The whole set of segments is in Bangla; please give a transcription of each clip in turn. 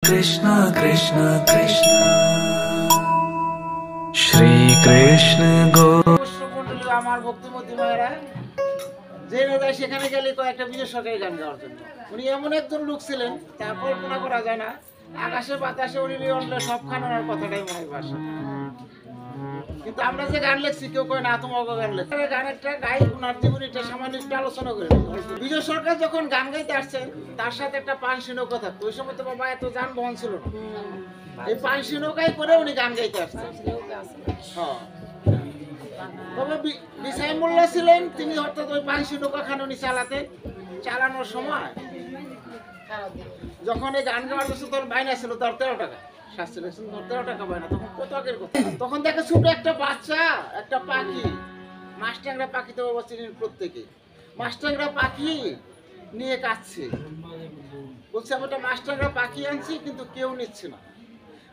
कृष्ण कृष्ण कृष्ण श्री कृष्ण गो আমার ভক্তিমতী মায়েরা জেনে যায় সেখানে গেলে কয়েকটা বিজয় সরকারি গান গাওয়ার জন্য। উনি এমন একজন লোক ছিলেন, তা কল্পনা করা যায় না। আকাশে বাতাসে উনি অন্য সবখানে ওনার কথাটাই মনে ভাষা। কিন্তু আমরা যে গান লিখছি কেউ কয় না তোমাকে গান লেখ, গানেরটা গাই ওনার জীবনীটা সামান্য একটু আলোচনা করে। বিজয় সরকার যখন গান গাইতে আসছেন তার সাথে একটা পানসি নৌকা থাকতো। ওই সময় তো বাবা এত যানবাহন ছিল না, এই পানসি নৌকায় করে উনি গান গাইতে আসছেন। হ্যাঁ, তবে বিসাই মোল্লা ছিলেন তিনি, অর্থাৎ ওই পানসি নৌকা খান উনি চালানোর সময় যখন এই গান গাওয়ার জন্য তোর বাইনা ছিল তার 13 টাকা শাস্তি লেগেছিল, 13 টাকা বাইনা। তখন কত আগের কথা। তখন দেখে ছোট একটা বাচ্চা একটা পাখি, মাছটাংরা পাখি তো বাবা চিনেন প্রত্যেকে, মাছটাংরা পাখি নিয়ে কাঁদছে। বলছে আমি একটা মাছটাংরা পাখি আনছি কিন্তু কেউ নিচ্ছে না।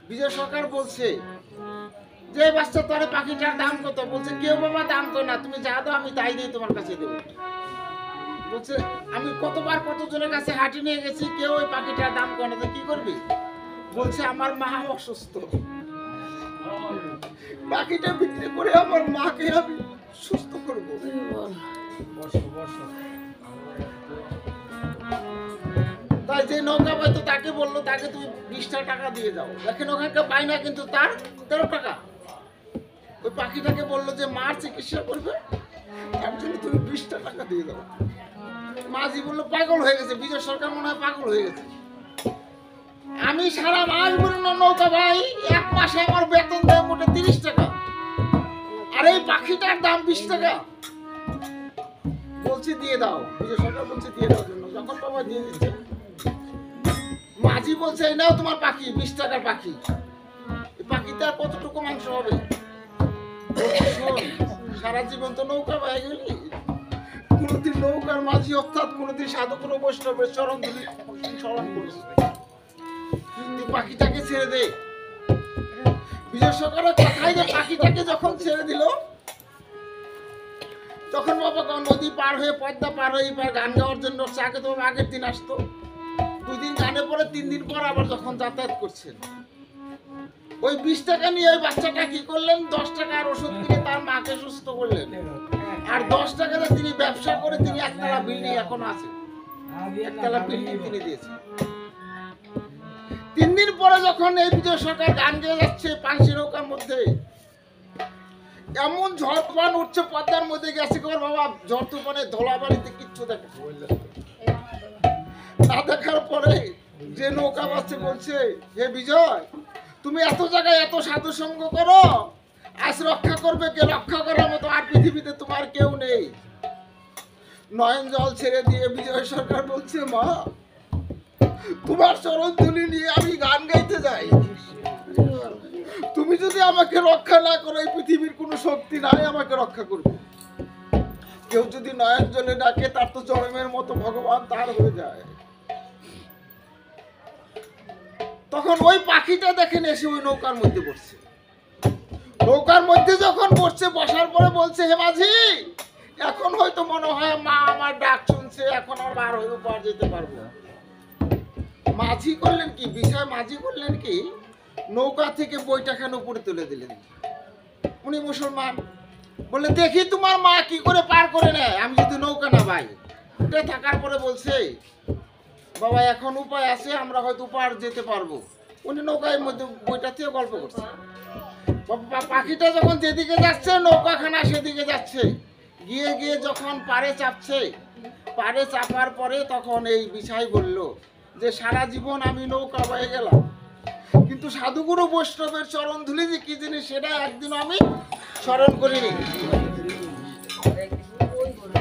বিজয় সরকার বলছে যে বাচ্চা তোর পাখিটার দাম কত? বলছে কেউ বাবা দাম কর না, তুমি যা দাও আমি তাই দিয়ে তোমার কাছে দেবো। বলছে আমি কতবার কতজনের কাছে হাঁটি নিয়ে গেছি, কেউ ওই পাখিটার দাম করে না, কি করবি? বলছে আমার মা অসুস্থ, পাখিটা বিক্রি করে আমার মাকে আমি সুস্থ করবো। তাই যে নৌকা পাইতো তাকে বললো তাকে তুমি 20টা টাকা দিয়ে যাও। দেখেন ওখানকার বাইনা কিন্তু তার 13 টাকা। ওই পাখিটাকে বললো যে মার চিকিৎসা করবে, তার জন্য তুমি 20টা টাকা দিয়ে দাও। মাঝি বললো পাগল হয়ে গেছে, বিজয় সরকার মনে হয় পাগল হয়ে গেছে। আমি সারা মাস বলি নৌকা ভাই, এক মাসে আমার বেতন দেয় মোটে 30 টাকা, আর এই পাখিটার দাম 20 টাকা। বলছি দিয়ে দাও, বিজয় সরকার বলছে দিয়ে দাও জন্য। যখন বাবা দিয়ে দিচ্ছে, মাঝি বলছে এই নাও তোমার পাখি, 20 টাকার পাখি। এই পাখিতে আর কতটুকু মাংস হবে? সারা জীবন তো নৌকা পাই গেলি, কোনদিন নৌকার মাঝি অর্থাৎ কোনদিন সাধু কোনো বৈষ্ণবের চরণ ধুলি স্মরণ করিস, পাখিটাকে ছেড়ে দে। বিজয় সরকারের কথাই যে পাখিটাকে যখন ছেড়ে দিল, তখন বাবা নদী পার হয়ে পদ্মা পার হয়ে এবার গান গাওয়ার জন্য চাকে তো আগের দিন আসতো, 2 দিন গানে পরে 3 দিন পর আবার যখন যাতায়াত করছেন, ওই 20 টাকা নিয়ে ওই বাচ্চাটা কি করলেন, 10 টাকার ওষুধ কিনে তার মাকে সুস্থ করলেন। আর 10 টাকাতে তিনি ব্যবসা করে তিনি একতলা বিল্ডিং এখনো আছে, একতলা বিল্ডিং তিনি দিয়েছেন। 3 দিন পরে যখন এই বিজয় সরকার গান গেয়ে যাচ্ছে পানসি নৌকার মধ্যে, এমন ঝড় তুফান উঠছে পদ্মার মধ্যে গেছে কর বাবা, ঝড় তুফানে ধলাবাড়িতে কিচ্ছু দেখে না। দেখার পরে যে নৌকা বাসছে বলছে হে বিজয়, তুমি এত জায়গায় এত সাধু সঙ্গ করো, আজ রক্ষা করবে কে? রক্ষা করার মতো আর পৃথিবীতে তোমার কেউ নেই। নয়ন জল ছেড়ে দিয়ে বিজয় সরকার বলছে মা, তোমার চরণ ধুলি নিয়ে আমি গান গাইতে যাই, তুমি যদি আমাকে রক্ষা না করো এই পৃথিবীর কোনো শক্তি নাই আমাকে রক্ষা করবে। কেউ যদি নয়ন জলে ডাকে তার তো চরমের মতো ভগবান তার হয়ে যায়। তখন ওই পাখিটা দেখেন এসে ওই নৌকার মধ্যে বসছে। নৌকার মধ্যে যখন বসছে, বসার পরে বলছে হে মাঝি, এখন হয়তো মনে হয় মা আমার ডাক শুনছে, এখন আর বার হয়ে পার যেতে পারবো। মাঝি করলেন কি, বিষয় মাঝি করলেন কি, নৌকা থেকে বইটাখান উপরে তুলে দিলেন। উনি মুসলমান, বলে দেখি তোমার মা কি করে পার করে নেয়, আমি যদি নৌকা না ভাই। উঠে থাকার পরে বলছে বাবা এখন উপায় আছে, আমরা হয়তো পার যেতে পারবো। উনি নৌকার মধ্যে বইটাতেও গল্প করছে। পাখিটা যখন যেদিকে যাচ্ছে নৌকাখানা সেদিকে যাচ্ছে, গিয়ে গিয়ে যখন পারে চাপছে, পারে চাপার পরে তখন এই বিষয় বলল যে সারা জীবন আমি নৌকা বয়ে গেলাম, কিন্তু সাধুগুরু বৈষ্ণবের চরণ ধুলি যে কি জিনিস সেটা একদিন আমি স্মরণ করিনি।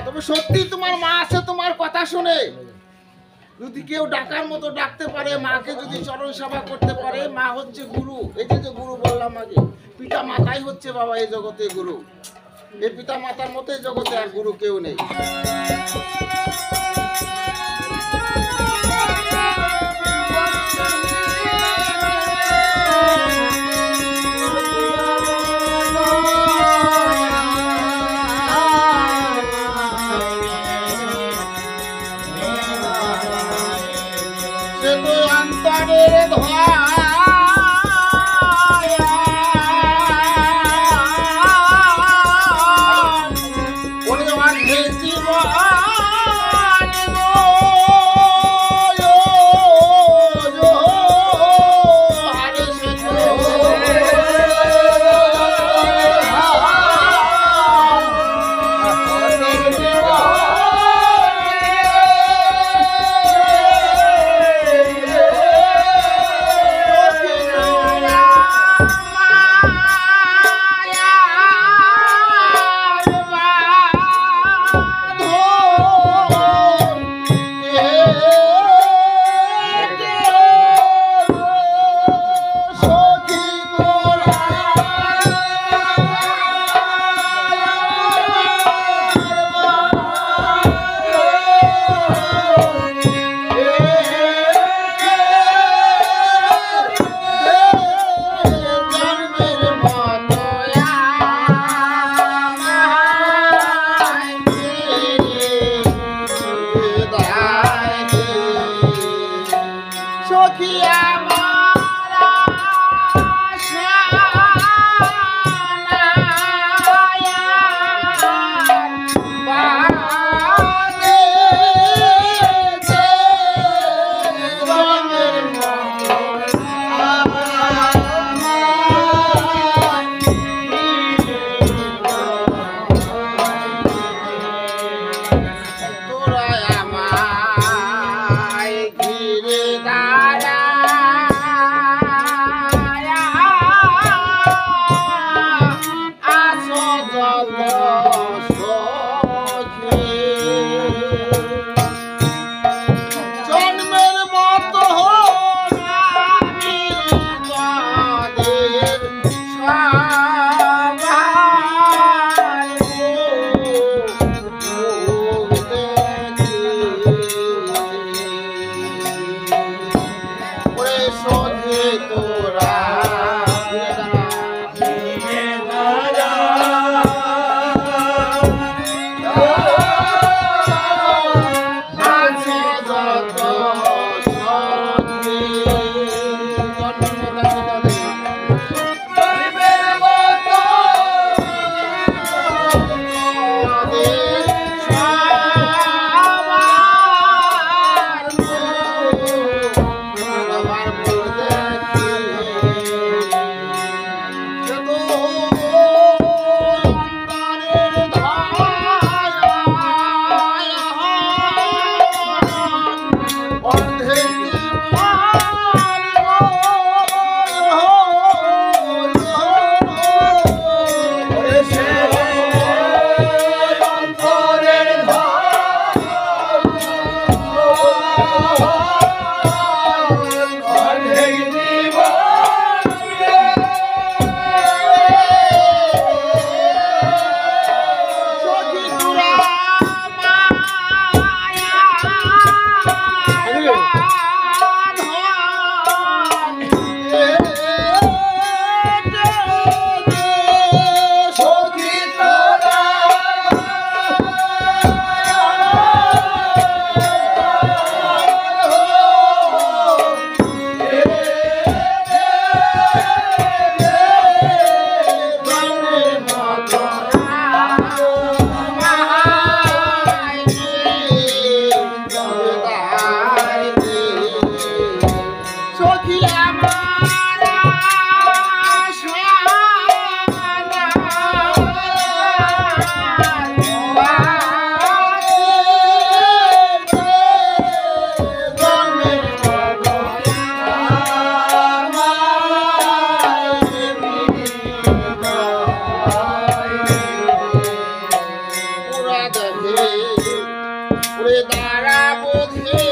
তবে সত্যি তোমার মা আছে, তোমার কথা শুনে যদি কেউ ডাকার মতো ডাকতে পারে, মাকে যদি চরণ সেবা করতে পারে, মা হচ্ছে গুরু। এই যে গুরু বললাম আগে, পিতা মাতাই হচ্ছে বাবা এই জগতে গুরু। এই পিতা মাতার মতো এই জগতে আর গুরু কেউ নেই। অন্তরের ধোয়া তারা বোঝে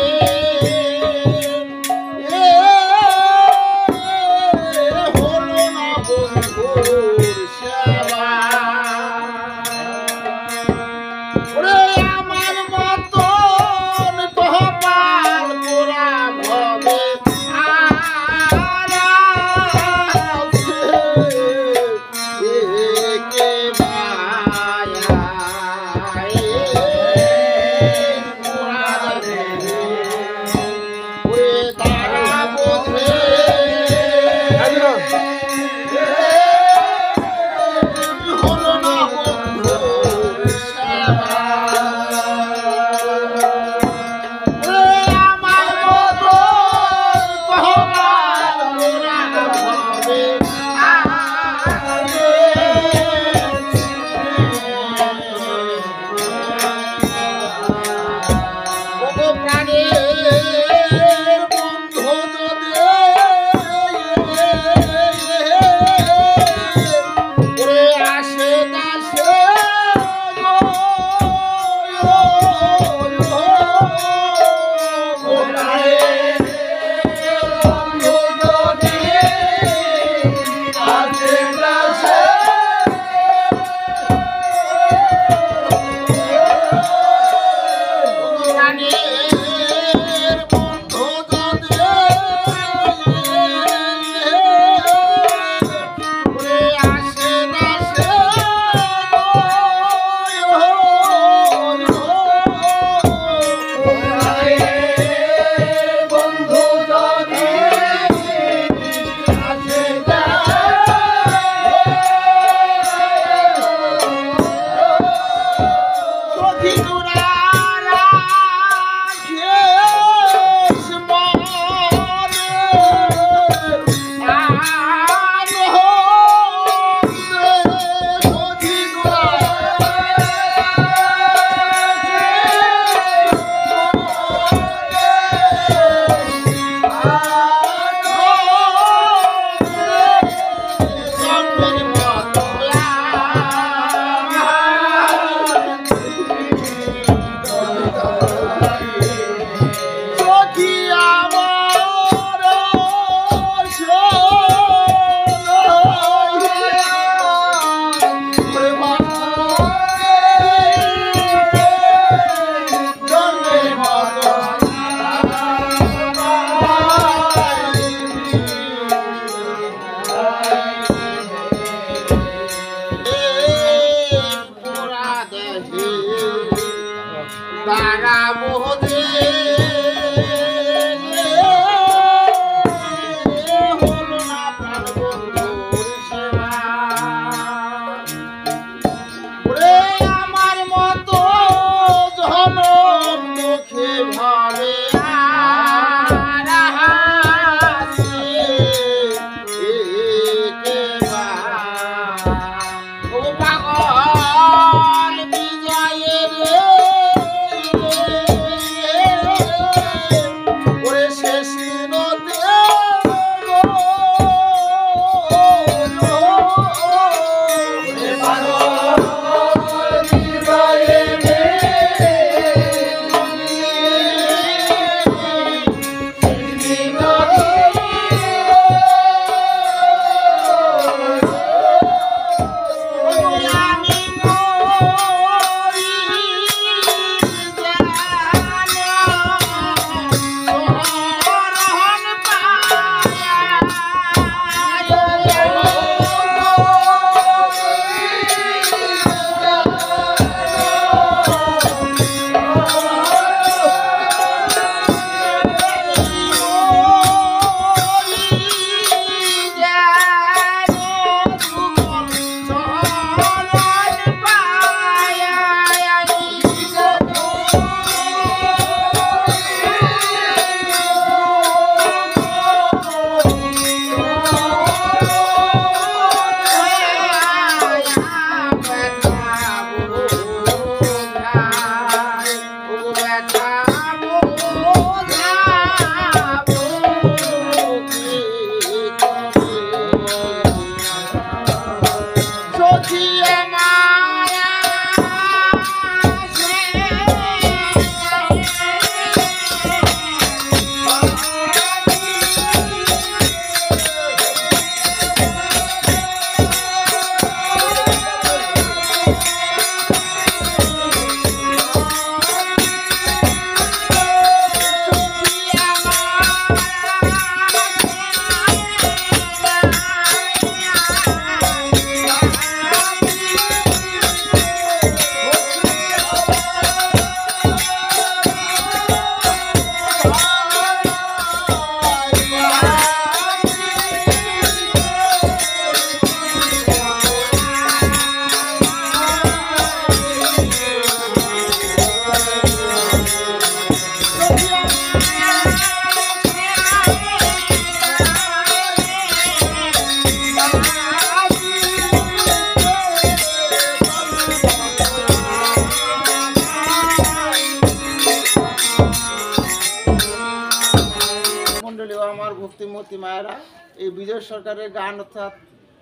ভাবনতী মায়েরা এই বিজয় সরকারের গান অর্থাৎ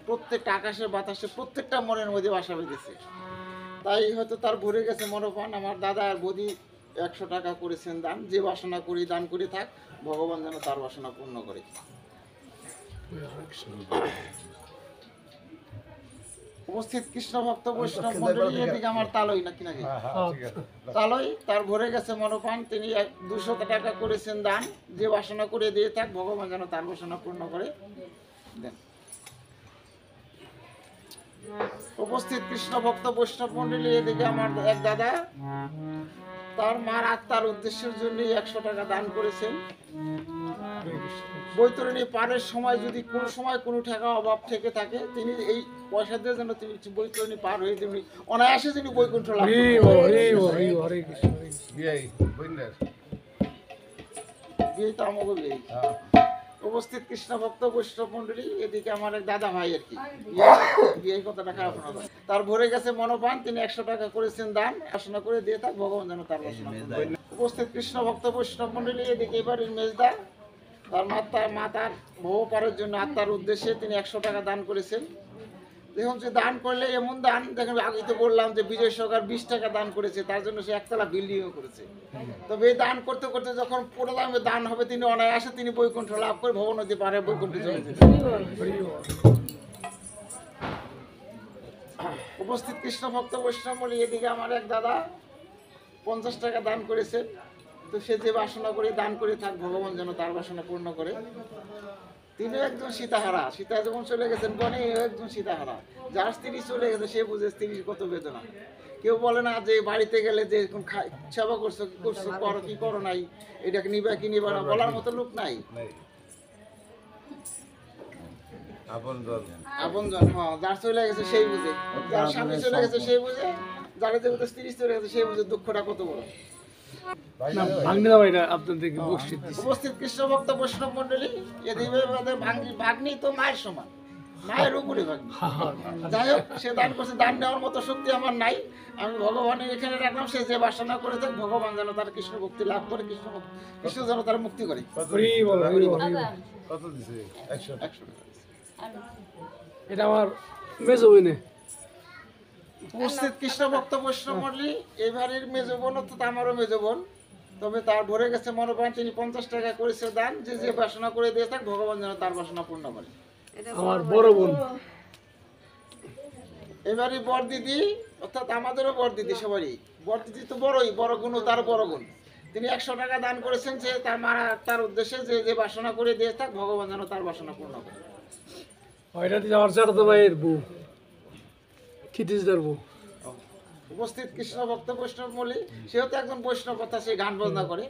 প্রত্যেকটা আকাশের বাতাসে প্রত্যেকটা মনের মধ্যে বাসা বেঁধেছে। তাই হয়তো তার ভরে গেছে মনোপান। আমার দাদা আর বৌদি 100 টাকা করেছেন দান। যে বাসনা করি দান করে থাক, ভগবান যেন তার বাসনা পূর্ণ করে। উপস্থিত কৃষ্ণ ভক্ত বৈষ্ণব মন্ডলী, এদিকে আমার তালই নাকি নাকি তালই তার ভরে গেছে মনোপান। তিনি 200 টাকা করেছেন দান। যে বাসনা করে দিয়ে থাক, ভগবান যেন তার বাসনা পূর্ণ করে দেন। উপস্থিত কৃষ্ণ ভক্ত বৈষ্ণব মন্ডলী, এদিকে আমার এক দাদা তার মার আত্মার উদ্দেশ্যের জন্য 100 টাকা দান করেছেন। বৈতরণী পারের সময় যদি কোনো সময় কোনো টাকা অভাব থেকে থাকে, তিনি এই পয়সা দিয়ে যেন তিনি বৈতরণী পার হয়ে তিনি অনায়াসে যিনি বৈকুণ্ঠ লাভ বিয়েটা আমাকে বিয়ে। উপস্থিত কৃষ্ণ ভক্ত বৈষ্ণব মন্ডলী, এদিকে আমার এক দাদা ভাই আর কি বিয়ে কথাটা খারাপ না। তার ভরে গেছে মনোপান। তিনি 100 টাকা করেছেন দান। বাসনা করে দিয়ে থাক, ভগবান যেন তার বাসনা পূর্ণ করে। উপস্থিত কৃষ্ণ ভক্ত বৈষ্ণব মন্ডলী, এদিকে এবারের মেজদা তার মাতার বহু পারের জন্য আত্মার উদ্দেশ্যে তিনি 100 টাকা দান করেছেন। দেখুন যে দান করলে এমন দান, দেখুন আগে তো বললাম যে বিজয় সরকার 20 টাকা দান করেছে, তার জন্য সে একতলা বিল্ডিংও করেছে। তবে এই দান করতে করতে যখন পুরো দামে দান হবে, তিনি অনায়াসে তিনি বৈকুণ্ঠ লাভ করে ভবন নদী পারে বৈকুণ্ঠে চলে যেতে। উপস্থিত কৃষ্ণ ভক্ত বৈষ্ণব বলি, এদিকে আমার এক দাদা 50 টাকা দান করেছেন। তো সে যে বাসনা করে দান করে থাক, ভগবান যেন তার বাসনা পূর্ণ করে। তিনি একজন সীতাহারা, সীতা যখন চলে গেছেন বনে, একজন সীতাহারা। যার স্ত্রী চলে গেছে সে বুঝে স্ত্রীর কত বেদনা। কেউ বলে না যে বাড়িতে গেলে যে সেবা করছো কি করছো, করো কি করো নাই, এটাকে নিবা কি নিবা না, বলার মতো লোক নাই। আপনজন, হ্যাঁ, যার চলে গেছে সেই বুঝে, যার স্বামী চলে গেছে সেই বুঝে, যার যে স্ত্রী চলে গেছে সেই বুঝে দুঃখটা কত বড়। উপস্থিত কৃষ্ণ ভক্ত বৈষ্ণব মন্ডলী, এদিকে ভাগ্নি তো মায়ের সমান, মায়ের উপরে ভাগ্নি। যাই হোক, সে দান করছে, দান নেওয়ার মতো শক্তি আমার নাই। আমি ভগবানের এখানে রাখলাম, সে যে বাসনা করে থাক, ভগবান যেন তার কৃষ্ণ ভক্তি লাভ করে, কৃষ্ণ যেন তার মুক্তি করে। এটা আমার মেজো বোনে। উপস্থিত কৃষ্ণ ভক্ত বৈষ্ণব মন্ডলী, এবারের মেজো বোন অর্থাৎ আমারও মেজো বোন। তবে তার ভরে গেছে মনোপ্রাণ। তিনি 50 টাকা করেছে দান। যে যে বাসনা করে দিয়ে থাক, ভগবান যেন তার বাসনা পূর্ণ করে। আমার বড় বোন। এবারে বর দিদি অর্থাৎ আমাদেরও বর দিদি, সবারই বর দিদি তো বড়ই, বড় গুণ তার বড় গুণ। তিনি 100 টাকা দান করেছেন, যে তার মারা তার উদ্দেশ্যে যে যে বাসনা করে দিয়ে থাক, ভগবান যেন তার বাসনা পূর্ণ করে। ওইটা দিয়ে আমার চাচাতো ভাইয়ের বউ, ক্ষিতিশদার বউ। উপস্থিত কৃষ্ণ ভক্ত বৈষ্ণব মলি, সেও তো একজন বৈষ্ণব, কথা সে গান বাজনা করে,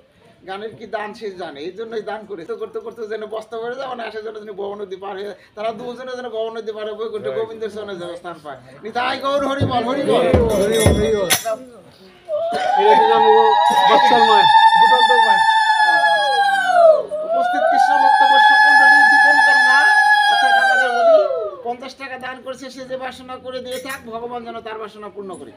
গানের কি দান সে জানে, এই জন্যই দান করে। করতে করতে যেন বস্তা করে যায়, মানে আসার জন্য তিনি ভবন নদী পার হয়ে, তারা দুজনে যেন ভবন নদী পার হয়ে বৈকুণ্ঠ গোবিন্দের চরণে যেন স্থান পায়। নিতাই গৌর হরি বল, হরি বল। উপস্থিত কৃষ্ণ ভক্ত বৈষ্ণব মন্ডলী, দীপঙ্কর মা অর্থাৎ আমাদের যদি 50 টাকা দান করেছে, সে যে বাসনা করে দিয়ে থাক, ভগবান যেন তার বাসনা পূর্ণ করে।